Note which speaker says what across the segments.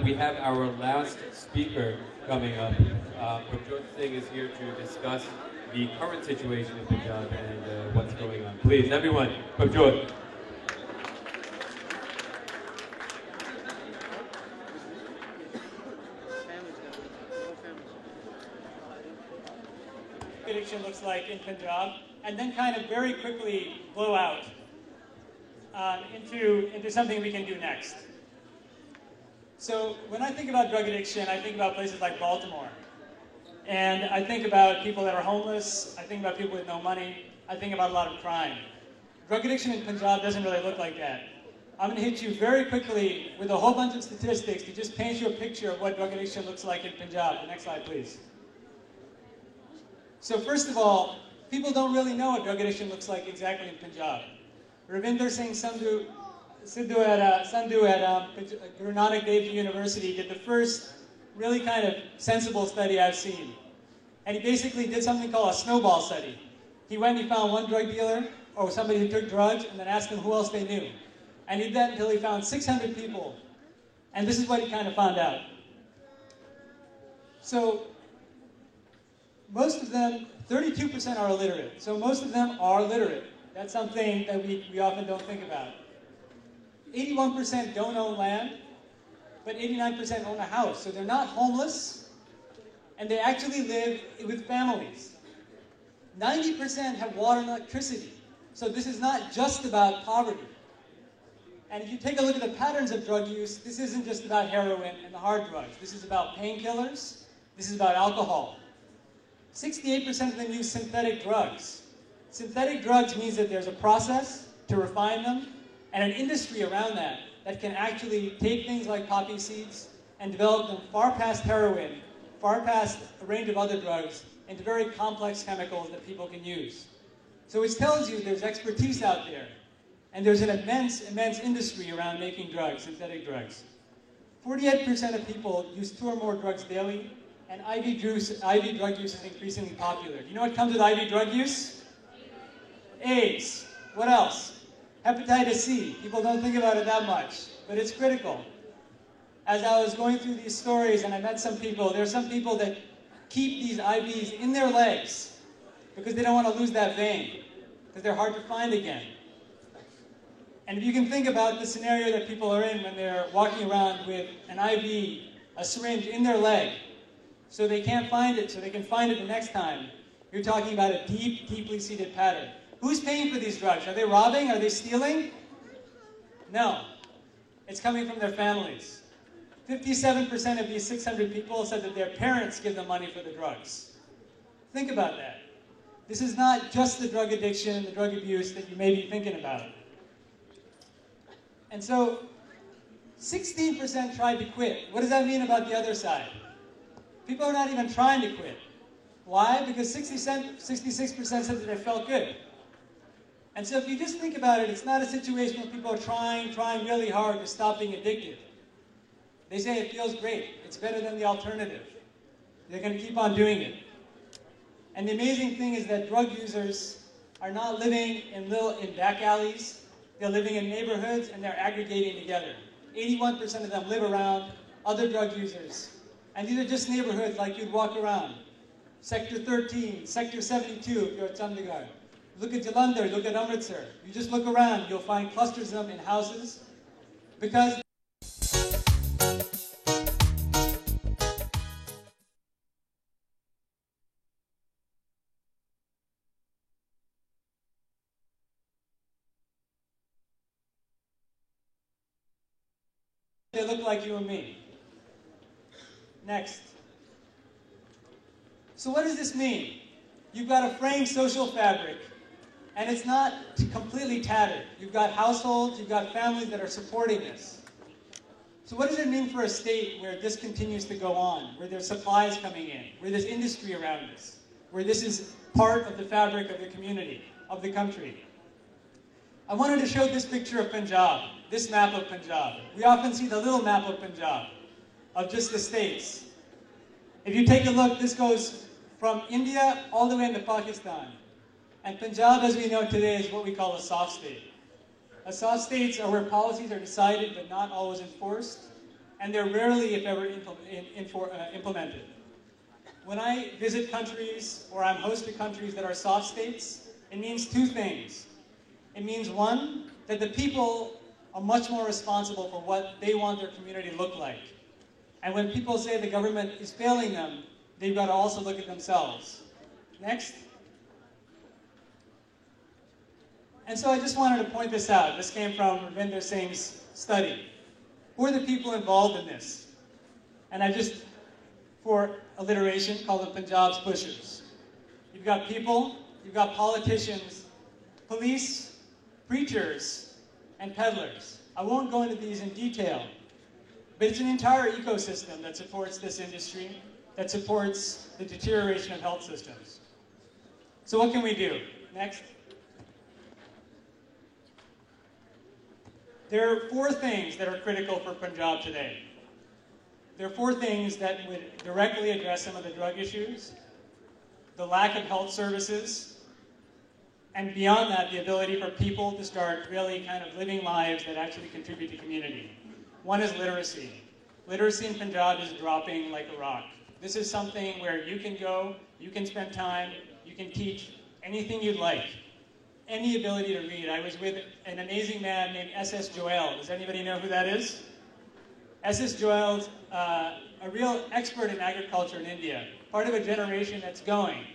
Speaker 1: we have our last speaker coming up. Prabjot Singh is here to discuss the current situation in Punjab and what's going on. Please, everyone, Prabjot.
Speaker 2: Addiction looks like in Punjab, and then kind of very quickly blow out into something we can do next. So when I think about drug addiction, I think about places like Baltimore. And I think about people that are homeless, I think about people with no money, I think about a lot of crime. Drug addiction in Punjab doesn't really look like that. I'm going to hit you very quickly with a whole bunch of statistics to just paint you a picture of what drug addiction looks like in Punjab. The next slide, please. So first of all, people don't really know what drug addiction looks like exactly in Punjab. Ravinder Singh Sandhu at Guru Nanak Dev University did the first really kind of sensible study I've seen. And he basically did something called a snowball study. He went and he found one drug dealer or somebody who took drugs and then asked them who else they knew. And he did that until he found 600 people. And this is what he kind of found out. So most of them, 32% are illiterate. So most of them are literate. That's something that we often don't think about. 81% don't own land, but 89% own a house. So they're not homeless, and they actually live with families. 90% have water and electricity. So this is not just about poverty. And if you take a look at the patterns of drug use, this isn't just about heroin and the hard drugs. This is about painkillers. This is about alcohol. 68% of them use synthetic drugs. Synthetic drugs means that there's a process to refine them and an industry around that that can actually take things like poppy seeds and develop them far past heroin, far past a range of other drugs, into very complex chemicals that people can use. So it tells you there's expertise out there, and there's an immense industry around making drugs, synthetic drugs. 48% of people use 2 or more drugs daily, and IV drug use is increasingly popular. Do you know what comes with IV drug use? AIDS. What else? Hepatitis C. People don't think about it that much, but it's critical. As I was going through these stories and I met some people, there are some people that keep these IVs in their legs because they don't want to lose that vein, because they're hard to find again. And if you can think about the scenario that people are in when they're walking around with an IV, a syringe in their leg, so they can't find it, so they can find it the next time, you're talking about a deep, deeply seated pattern. Who's paying for these drugs? Are they robbing? Are they stealing? No. It's coming from their families. 57% of these 600 people said that their parents give them money for the drugs. Think about that. This is not just the drug addiction, the drug abuse that you may be thinking about. And so, 16% tried to quit. What does that mean about the other side? People are not even trying to quit. Why? Because 66% said that they felt good. And so if you just think about it, it's not a situation where people are trying really hard to stop being addicted. They say it feels great. It's better than the alternative. They're going to keep on doing it. And the amazing thing is that drug users are not living in back alleys. They're living in neighborhoods and they're aggregating together. 81% of them live around other drug users. And these are just neighborhoods like you'd walk around. Sector 13, Sector 72 if you're at Chandigarh. Look at Jalandhar, look at Amritsar. You just look around, you'll find clusters of them in houses because they look like you and me. Next. So what does this mean? You've got a framed social fabric, and it's not completely tattered. You've got households, you've got families that are supporting this. So what does it mean for a state where this continues to go on, where there's supplies coming in, where there's industry around this, where this is part of the fabric of the community, of the country? I wanted to show this picture of Punjab, this map of Punjab. We often see the little map of Punjab, of just the states. If you take a look, this goes from India all the way into Pakistan. And Punjab, as we know today, is what we call a soft state. Soft states are where policies are decided but not always enforced. and they're rarely, if ever, implemented. When I visit countries or I'm host to countries that are soft states, it means two things. It means, one, that the people are much more responsible for what they want their community to look like. And when people say the government is failing them, they've got to also look at themselves. Next. And so I just wanted to point this out. This came from Ravinder Singh's study. Who are the people involved in this? And I just, for alliteration, call them Punjab's pushers. You've got people, you've got politicians, police, preachers, and peddlers. I won't go into these in detail, but it's an entire ecosystem that supports this industry, that supports the deterioration of health systems. So what can we do? Next. There are four things that are critical for Punjab today. There are four things that would directly address some of the drug issues, the lack of health services, and beyond that, the ability for people to start really kind of living lives that actually contribute to community. One is literacy. Literacy in Punjab is dropping like a rock. This is something where you can go, you can spend time, you can teach anything you'd like. Any ability to read. I was with an amazing man named S.S. Joel. Does anybody know who that is? S.S. Joel's a real expert in agriculture in India, part of a generation that's going.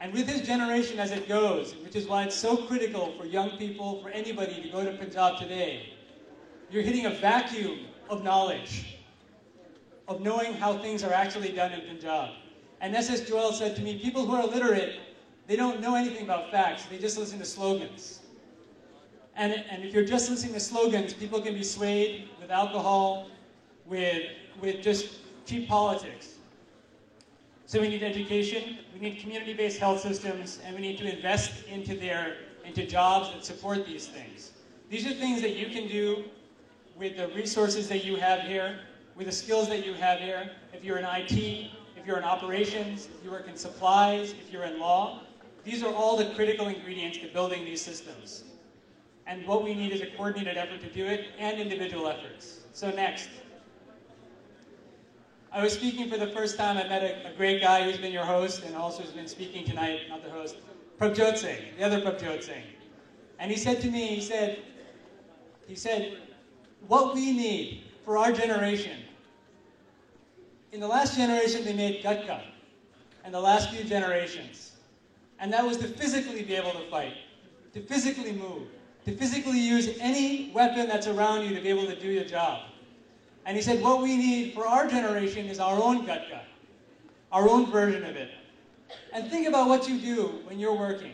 Speaker 2: And with his generation as it goes, which is why it's so critical for young people, for anybody to go to Punjab today, you're hitting a vacuum of knowledge, of knowing how things are actually done in Punjab. And S.S. Joel said to me, people who are illiterate, they don't know anything about facts, they just listen to slogans. And if you're just listening to slogans, people can be swayed with alcohol, with just cheap politics. So we need education, we need community-based health systems, and we need to invest into jobs that support these things. These are things that you can do with the resources that you have here, with the skills that you have here. If you're in IT, if you're in operations, if you work in supplies, if you're in law, these are all the critical ingredients to building these systems. And what we need is a coordinated effort to do it and individual efforts. So next. I was speaking for the first time. I met a great guy who's been your host and also has been speaking tonight, not the host, Prabjot Singh, the other Prabjot Singh. And he said to me, he said, what we need for our generation, in the last generation they made gutka, and the last few generations. And that was to physically be able to fight, to physically move, to physically use any weapon that's around you to be able to do your job. And he said, what we need for our generation is our own gutka, our own version of it. And think about what you do when you're working.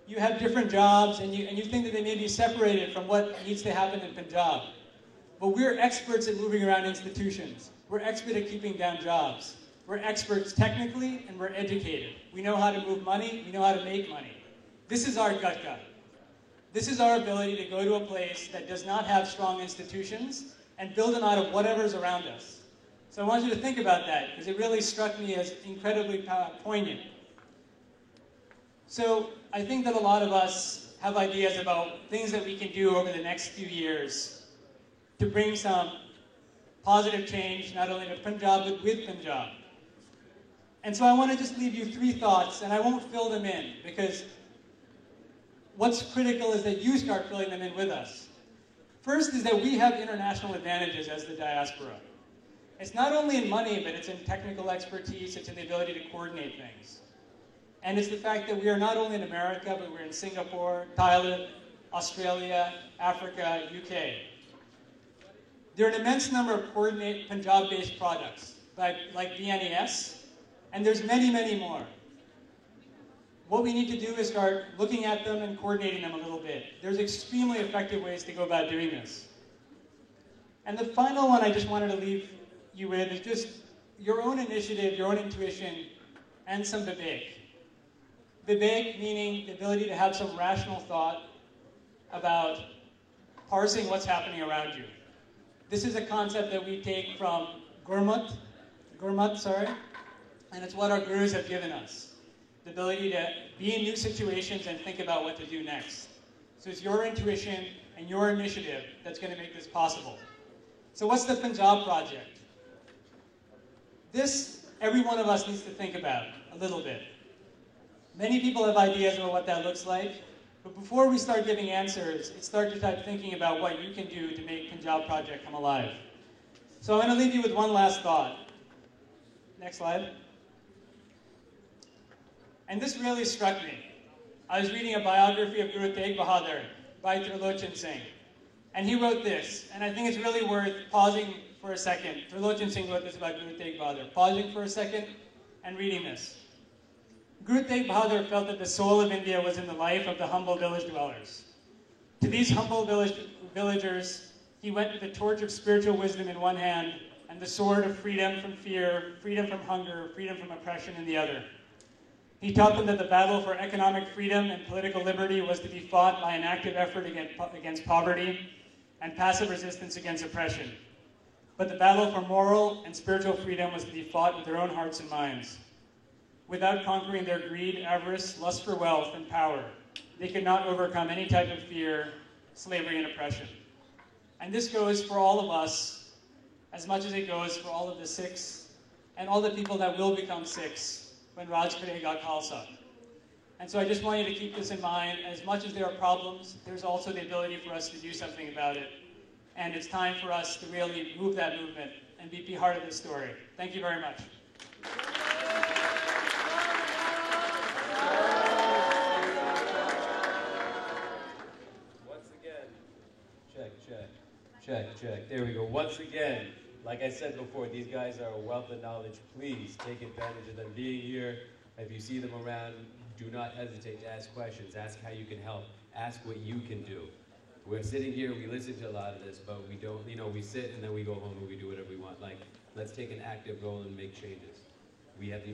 Speaker 2: You have different jobs, and you think that they may be separated from what needs to happen in Punjab. But we're experts at moving around institutions. We're expert at keeping down jobs. We're experts technically, and we're educated. We know how to move money. We know how to make money. This is our gutka. This is our ability to go to a place that does not have strong institutions and build them out of whatever's around us. So I want you to think about that, because it really struck me as incredibly poignant. So I think that a lot of us have ideas about things that we can do over the next few years to bring some positive change, not only to Punjab, but with Punjab. And so I want to just leave you three thoughts, and I won't fill them in, because what's critical is that you start filling them in with us. First is that we have international advantages as the diaspora. It's not only in money, but it's in technical expertise, it's in the ability to coordinate things. And it's the fact that we are not only in America, but we're in Singapore, Thailand, Australia, Africa, UK. There are an immense number of coordinate Punjab-based products, like BNES, and there's many, many more. What we need to do is start looking at them and coordinating them a little bit. There's extremely effective ways to go about doing this. And the final one I just wanted to leave you with is just your own initiative, your own intuition, and some vivek. Vivek meaning the ability to have some rational thought about parsing what's happening around you. This is a concept that we take from Gurmat, and it's what our gurus have given us. The ability to be in new situations and think about what to do next. So it's your intuition and your initiative that's going to make this possible. So what's the Punjab Project? This, every one of us needs to think about a little bit. Many people have ideas about what that looks like, but before we start giving answers, it's start to start thinking about what you can do to make Punjab Project come alive. So I'm going to leave you with one last thought. Next slide. And this really struck me. I was reading a biography of Guru Tegh Bahadur by Trilochan Singh. And he wrote this, and I think it's really worth pausing for a second. Trilochan Singh wrote this about Guru Tegh Bahadur. Pausing for a second and reading this. Guru Tegh Bahadur felt that the soul of India was in the life of the humble village dwellers. To these humble villagers, he went with the torch of spiritual wisdom in one hand and the sword of freedom from fear, freedom from hunger, freedom from oppression in the other. He taught them that the battle for economic freedom and political liberty was to be fought by an active effort against poverty and passive resistance against oppression. But the battle for moral and spiritual freedom was to be fought with their own hearts and minds. Without conquering their greed, avarice, lust for wealth, and power, they could not overcome any type of fear, slavery, and oppression. And this goes for all of us as much as it goes for all of the Sikhs and all the people that will become Sikhs when Raj Karega Khalsa. And so I just want you to keep this in mind. As much as there are problems, there's also the ability for us to do something about it. And it's time for us to really move that movement and be part of this story. Thank you very much.
Speaker 1: Once again, check. There we go. Once again, like I said before, these guys are a wealth of knowledge. Please take advantage of them being here. If you see them around, do not hesitate to ask questions. Ask how you can help. Ask what you can do. We're sitting here, we listen to a lot of this, but we don't, we sit and then we go home and we do whatever we want. Like, let's take an active role and make changes. We have the